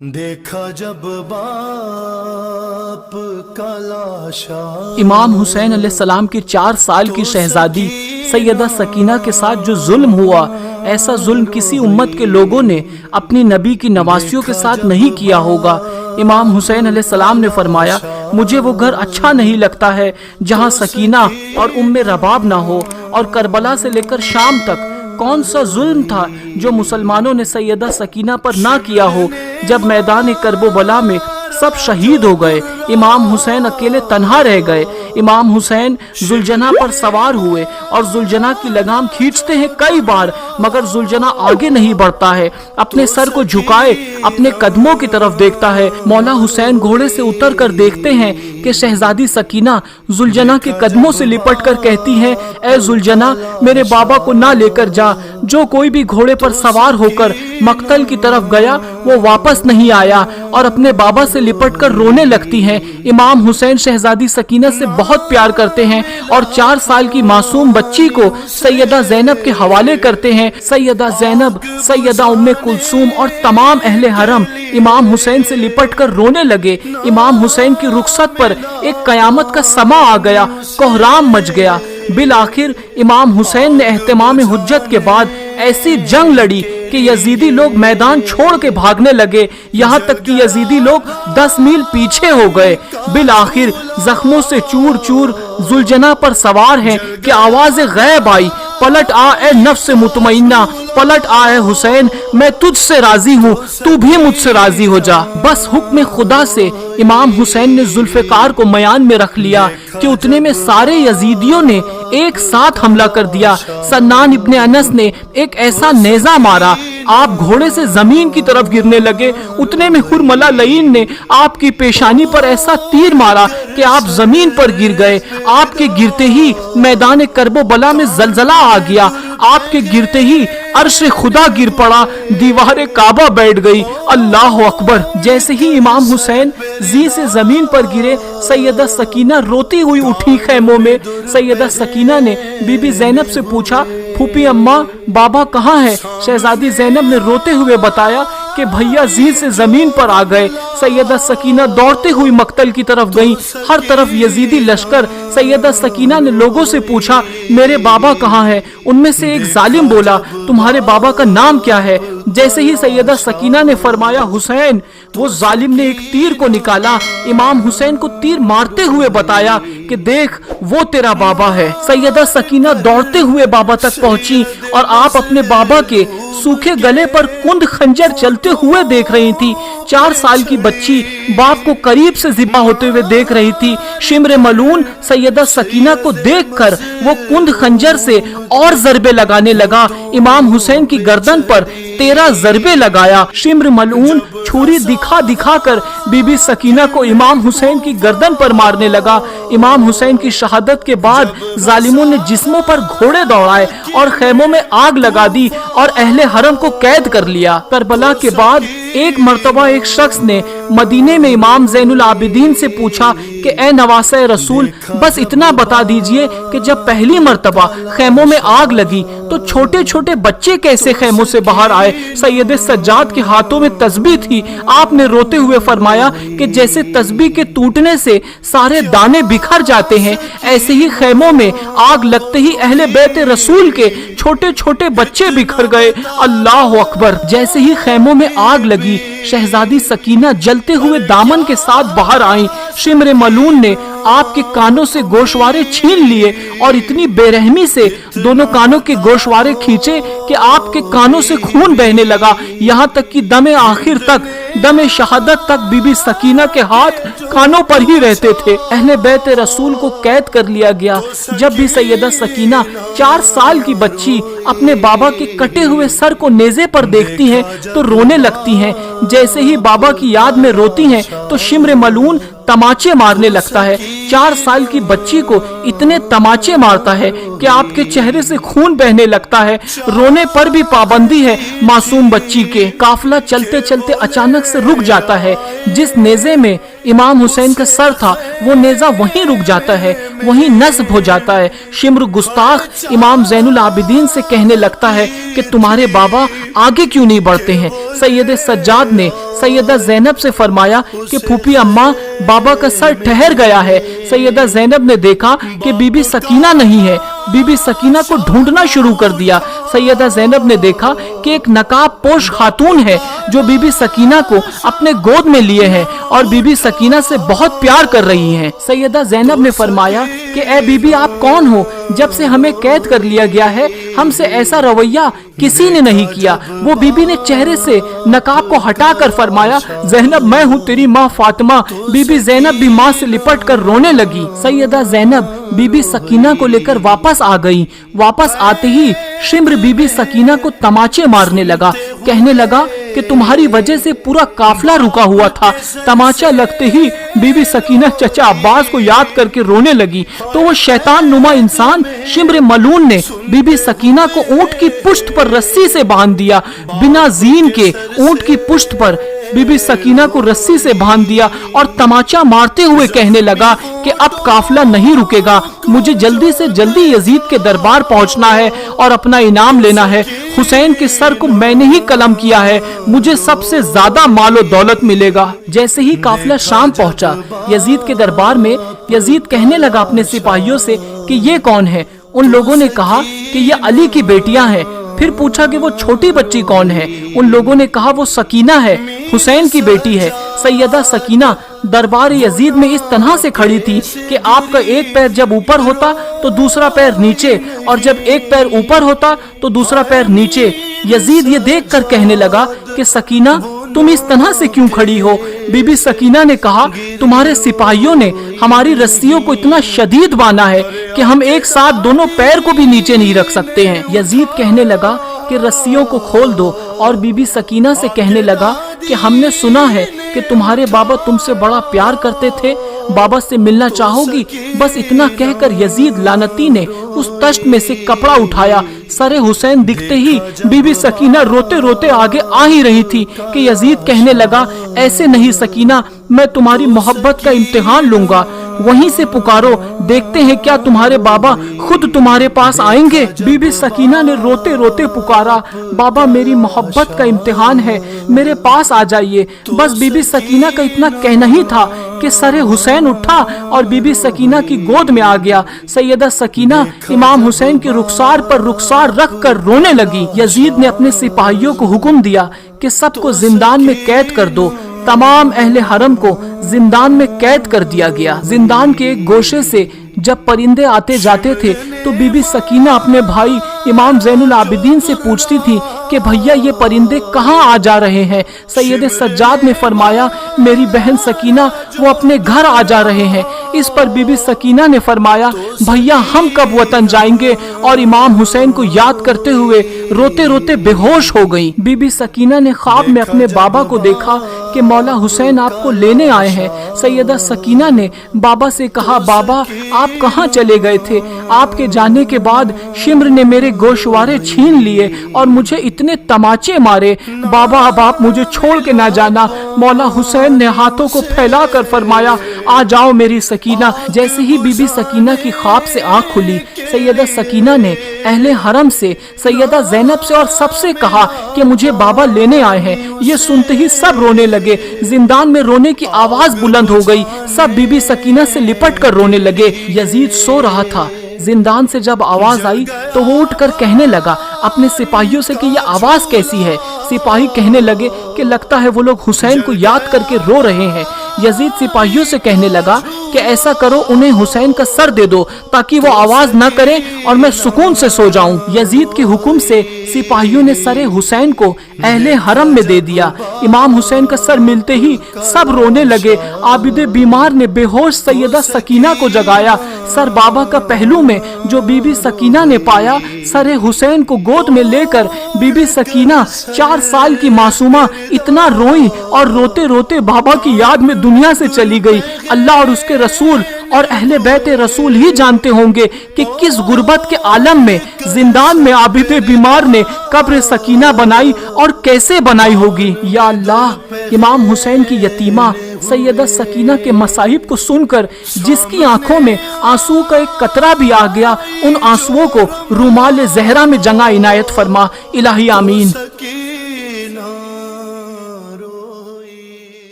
دیکھا جب باپ کا لاشا امام حسین علیہ السلام کی 4 سال کی شہزادی سیدہ سکینہ کے ساتھ جو ظلم ہوا، ایسا ظلم کسی امت کے لوگوں نے اپنی نبی کی نواسیوں کے ساتھ نہیں کیا ہوگا۔ امام حسین علیہ السلام نے فرمایا، مجھے وہ گھر اچھا نہیں لگتا ہے جہاں سکینہ اور ام رباب نہ ہو، اور کربلا سے لے کر شام تک کون سا ظلم تھا جو مسلمانوں نے سیدہ سکینہ پر نہ کیا ہو۔ جب میدان کرب و بلا میں سب شہید ہو گئے، امام حسین اکیلے تنہا رہ گئے۔ امام حسین ذوالجناح پر سوار ہوئے اور ذوالجناح کی لگام کھینچتے ہیں کئی بار، مگر ذوالجناح آگے نہیں بڑھتا ہے، اپنے سر کو جھکائے اپنے قدموں کی طرف دیکھتا ہے۔ مولا حسین گھوڑے سے اتر کر دیکھتے ہیں کہ شہزادی سکینہ ذوالجناح کے قدموں سے لپٹ کر کہتی ہے، اے ذوالجناح، میرے بابا کو نہ لے کر جا۔ جو کوئی بھی گھوڑے پر سوار ہو کر مقتل کی طرف گیا وہ واپس نہیں آیا، اور اپنے بابا سے لپٹ کر رونے لگتی ہیں۔ امام حسین شہزادی سکینہ سے بہت پیار کرتے ہیں اور 4 سال کی معصوم بچی کو سیدہ زینب کے حوالے کرتے ہیں۔ سیدہ زینب، سیدہ ام کلثوم اور تمام اہل حرم امام حسین سے لپٹ کر رونے لگے۔ امام حسین کی رخصت پر ایک قیامت کا سما آ گیا، کوہرام مچ گیا۔ بالآخر امام حسین نے اہتمام حجت کے بعد ایسی جنگ لڑی کہ یزیدی لوگ میدان چھوڑ کے بھاگنے لگے، یہاں تک کہ یزیدی لوگ 10 میل پیچھے ہو گئے۔ بالآخر زخموں سے چور چور ذوالجناح پر سوار ہیں کہ آواز غیب آئی، پلٹ آ اے نفس مطمئنہ، پلٹ آ اے حسین، میں تجھ سے راضی ہوں، تو بھی مجھ سے راضی ہو جا۔ بس حکم خدا سے امام حسین نے ذوالفقار کو میان میں رکھ لیا کہ اتنے میں سارے یزیدیوں نے ایک ساتھ حملہ کر دیا۔ سنان ابن انس نے ایک ایسا نیزہ مارا، آپ گھوڑے سے زمین کی طرف گرنے لگے۔ اتنے میں حرملہ لعین نے آپ کی پیشانی پر ایسا تیر مارا کہ آپ زمین پر گر گئے۔ آپ کے گرتے ہی میدان کرب و بلا میں زلزلہ آ گیا، آپ کے گرتے ہی عرش خدا گر پڑا، دیوار کعبہ بیٹھ گئی۔ اللہ اکبر! جیسے ہی امام حسین زی سے زمین پر گرے، سیدہ سکینہ روتی ہوئی اٹھی خیموں میں۔ سیدہ سکینہ نے بی بی زینب سے پوچھا، پھوپھی اماں، بابا کہاں ہے؟ شہزادی زینب نے روتے ہوئے بتایا کہ بھیا زی سے زمین پر آ گئے۔ سیدہ سکینہ دوڑتے ہوئی مقتل کی طرف گئیں، ہر طرف یزیدی لشکر۔ سیدہ سکینہ نے لوگوں سے پوچھا، میرے بابا کہاں ہے؟ ان میں سے ایک ظالم بولا، تمہارے بابا کا نام کیا ہے؟ جیسے ہی سیدہ سکینہ نے فرمایا حسین، وہ ظالم نے ایک تیر کو نکالا، امام حسین کو تیر مارتے ہوئے بتایا کہ دیکھ وہ تیرا بابا ہے۔ سیدہ سکینہ دوڑتے ہوئے بابا تک پہنچی اور آپ اپنے بابا کے سوکھے گلے پر کند خنجر چلتے ہوئے دیکھ رہی تھی۔ 4 سال کی بچی باپ کو قریب سے ذبح ہوتے ہوئے دیکھ رہی تھی۔ شمر ملعون سیدہ سکینہ کو دیکھ کر وہ کند خنجر سے اور ضربے لگانے لگا۔ امام حسین کی گردن پر 13 ضربے لگایا۔ شمر ملعون چھری دکھا دکھا کر بی بی سکینہ کو امام حسین کی گردن پر مارنے لگا۔ امام حسین کی شہادت کے بعد ظالموں نے جسموں پر گھوڑے دوڑائے اور خیموں میں آگ لگا دی اور اہل حرم کو قید کر لیا۔ کربلا کے بعد ایک مرتبہ ایک شخص نے مدینے میں امام زین العابدین سے پوچھا کہ اے نواسہ رسول، بس اتنا بتا دیجئے کہ جب پہلی مرتبہ خیموں میں آگ لگی تو چھوٹے چھوٹے بچے کیسے خیموں سے باہر آئے؟ سید سجاد کے ہاتھوں میں تسبیح تھی۔ آپ نے روتے ہوئے فرمایا کہ جیسے تسبیح کے ٹوٹنے سے سارے دانے بکھر جاتے ہیں، ایسے ہی خیموں میں آگ لگتے ہی اہل بیت رسول کے چھوٹے چھوٹے بچے بکھر گئے۔ اللہ اکبر! جیسے ہی خیموں میں آگ لگی، شہزادی سکینہ جلتے ہوئے دامن کے ساتھ باہر آئیں۔ شمر ملعون نے آپ کے کانوں سے گوشوارے چھین لیے اور اتنی بے رحمی سے دونوں کانوں کے گوشوارے کھینچے کہ آپ کے کانوں سے خون بہنے لگا، یہاں تک کہ دم آخر تک، دم شہادت تک بی بی سکینہ کے ہاتھ کانوں پر ہی رہتے تھے۔ اہل بیت رسول کو قید کر لیا گیا۔ جب بھی سیدہ سکینہ 4 سال کی بچی اپنے بابا کے کٹے ہوئے سر کو نیزے پر دیکھتی ہیں تو رونے لگتی ہیں۔ جیسے ہی بابا کی یاد میں روتی ہیں تو شمر ملعون تماچے مارنے لگتا ہے۔ 4 سال کی بچی کو اتنے تماچے مارتا ہے کہ آپ کے چہرے سے خون بہنے لگتا ہے، رونے پر بھی پابندی ہے معصوم بچی کے۔ قافلہ چلتے چلتے اچانک سے رک جاتا ہے، جس نیزے میں امام حسین کا سر تھا وہ نیزہ وہیں رک جاتا ہے، وہیں نصب ہو جاتا ہے۔ شمر گستاخ امام زین العابدین سے کہنے لگتا ہے کہ تمہارے بابا آگے کیوں نہیں بڑھتے ہیں؟ سید سجاد نے سیدہ زینب سے فرمایا کہ پھوپھی اماں، بابا کا سر ٹھہر گیا ہے۔ سیدہ زینب نے دیکھا کہ بی بی سکینہ نہیں ہے، بی بی سکینہ کو ڈھونڈنا شروع کر دیا۔ سیدہ زینب نے دیکھا کہ ایک نقاب پوش خاتون ہے جو بی بی سکینہ کو اپنے گود میں لیے ہے اور بی بی سکینہ سے بہت پیار کر رہی ہیں۔ سیدہ زینب نے فرمایا کہ اے بی بی آپ کون ہو؟ جب سے ہمیں قید کر لیا گیا ہے ہم سے ایسا رویہ کسی نے نہیں کیا۔ وہ بی بی نے چہرے سے نقاب کو ہٹا کر فرمایا، زینب میں ہوں تیری ماں فاطمہ۔ بی بی زینب بھی ماں سے لپٹ کر رونے لگی۔ سیدہ زینب بی بی سکینہ کو لے کر واپس آ گئی۔ واپس آتے ہی شمر بی بی سکینہ کو تماچے مارنے لگا، کہنے لگا کہ تمہاری وجہ سے پورا قافلہ رکا ہوا تھا۔ تماچا لگتے ہی بی بی سکینہ چچا عباس کو یاد کر کے رونے لگی تو وہ شیطان نما انسان شمر ملعون نے بی بی سکینہ کو اونٹ کی پشت پر رسی سے باندھ دیا۔ بنا زین کے اونٹ کی پشت پر بی بی سکینہ کو رسی سے باندھ دیا اور تماچا مارتے ہوئے کہنے لگا کہ اب قافلہ نہیں رکے گا، مجھے جلدی سے جلدی یزید کے دربار پہنچنا ہے اور اپنا انعام لینا ہے۔ حسین کے سر کو میں نے ہی قلم کیا ہے، مجھے سب سے زیادہ مال و دولت ملے گا۔ جیسے ہی قافلہ شام پہنچا یزید کے دربار میں، یزید کہنے لگا اپنے سپاہیوں سے کہ یہ کون ہے؟ ان لوگوں نے کہا کہ یہ علی کی بیٹیاں ہیں۔ پھر پوچھا کہ وہ چھوٹی بچی کون ہے؟ ان لوگوں نے کہا وہ سکینہ ہے، حسین کی بیٹی ہے۔ سیدہ سکینہ دربار یزید میں اس طرح سے کھڑی تھی کہ آپ کا ایک پیر جب اوپر ہوتا تو دوسرا پیر نیچے، اور جب ایک پیر اوپر ہوتا تو دوسرا پیر نیچے۔ یزید یہ دیکھ کر کہنے لگا کہ سکینہ تم اس طرح سے کیوں کھڑی ہو؟ بی بی سکینہ نے کہا تمہارے سپاہیوں نے ہماری رسیوں کو اتنا شدید باندھا ہے کہ ہم ایک ساتھ دونوں پیر کو بھی نیچے نہیں رکھ سکتے ہیں۔ یزید کہنے لگا کہ رسیوں کو کھول دو، اور بی بی سکینہ سے کہنے لگا کہ ہم نے سنا ہے کہ تمہارے بابا تم سے بڑا پیار کرتے تھے، بابا سے ملنا چاہو گی؟ بس اتنا کہہ کر یزید لعنتی نے اس تشت میں سے کپڑا اٹھایا۔ سر حسین دکھتے ہی بی بی سکینہ روتے روتے آگے آ ہی رہی تھی کہ یزید کہنے لگا ایسے نہیں سکینہ، میں تمہاری محبت کا امتحان لوں گا، وہیں سے پکارو، دیکھتے ہیں کیا تمہارے بابا خود تمہارے پاس آئیں گے۔ بی بی سکینہ نے روتے روتے پکارا، بابا میری محبت کا امتحان ہے، میرے پاس آ جائیے۔ بس بی بی سکینہ کا اتنا کہنا ہی تھا کہ سر حسین اٹھا اور بی بی سکینہ کی گود میں آ گیا۔ سیدہ سکینہ امام حسین کے رخسار پر رخسار رکھ کر رونے لگی۔ یزید نے اپنے سپاہیوں کو حکم دیا کہ سب کو زندان میں قید کر دو۔ تمام اہل حرم کو زندان میں قید کر دیا گیا۔ زندان کے ایک گوشے سے جب پرندے آتے جاتے تھے تو بی بی سکینہ اپنے بھائی امام زین العابدین سے پوچھتی تھی کہ بھیا یہ پرندے کہاں آ جا رہے ہیں؟ سید سجاد نے فرمایا میری بہن سکینہ وہ اپنے گھر آ جا رہے ہیں۔ اس پر بی بی سکینہ نے فرمایا بھیا ہم کب وطن جائیں گے؟ اور امام حسین کو یاد کرتے ہوئے روتے روتے بے ہوش ہو گئی۔ بی بی سکینہ نے خواب میں اپنے بابا کو دیکھا کہ مولا حسین آپ کو لینے آئے ہیں۔ سیدہ سکینہ نے بابا سے کہا بابا آپ کہاں چلے گئے تھے؟ آپ کے جانے کے بعد شمر نے میرے گوشوارے چھین لیے اور مجھے اتنے تماچے مارے۔ بابا اب آپ مجھے چھوڑ کے نہ جانا۔ مولا حسین نے ہاتھوں کو پھیلا کر فرمایا آ جاؤ میری سکینہ۔ جیسے ہی بی بی سکینہ کی خواب سے آنکھ کھلی سیدہ سکینہ نے اہل حرم سے، سیدہ زینب سے اور سب سے کہا کہ مجھے بابا لینے آئے ہیں۔ یہ سنتے ہی سب رونے لگے، زندان میں رونے کی آواز بلند ہو گئی، سب بی بی سکینہ سے لپٹ کر رونے لگے۔ یزید سو رہا تھا، زندان سے جب آواز آئی تو وہ اٹھ کر کہنے لگا اپنے سپاہیوں سے کہ یہ آواز کیسی ہے؟ سپاہی کہنے لگے کہ لگتا ہے وہ لوگ حسین کو یاد کر کے رو رہے ہیں۔ یزید سپاہیوں سے کہنے لگا کہ ایسا کرو انہیں حسین کا سر دے دو تاکہ وہ آواز نہ کریں اور میں سکون سے سو جاؤں۔ یزید کے حکم سے سپاہیوں نے سر حسین کو اہل حرم میں دے دیا۔ امام حسین کا سر ملتے ہی سب رونے لگے۔ عابد بیمار نے بے ہوش سیدہ سکینہ کو جگایا۔ سر بابا کا پہلو میں جو بی بی سکینہ نے پایا، سر حسین کو گود میں لے کر بی بی سکینہ 4 سال کی معصومہ اتنا روئی اور روتے روتے بابا کی یاد میں دنیا سے چلی گئی۔ اللہ اور اس کے رسول اور اہل بیت رسول ہی جانتے ہوں گے کہ کس غربت کے عالم میں زندان میں عابد بیمار نے قبر سکینہ بنائی اور کیسے بنائی ہوگی۔ یا اللہ، امام حسین کی یتیمہ سیدہ سکینہ کے مصائب کو سن کر جس کی آنکھوں میں آنسو کا ایک قطرہ بھی آ گیا، ان آنسوؤں کو رومال زہرا میں جگہ عنایت فرما۔ الہی آمین۔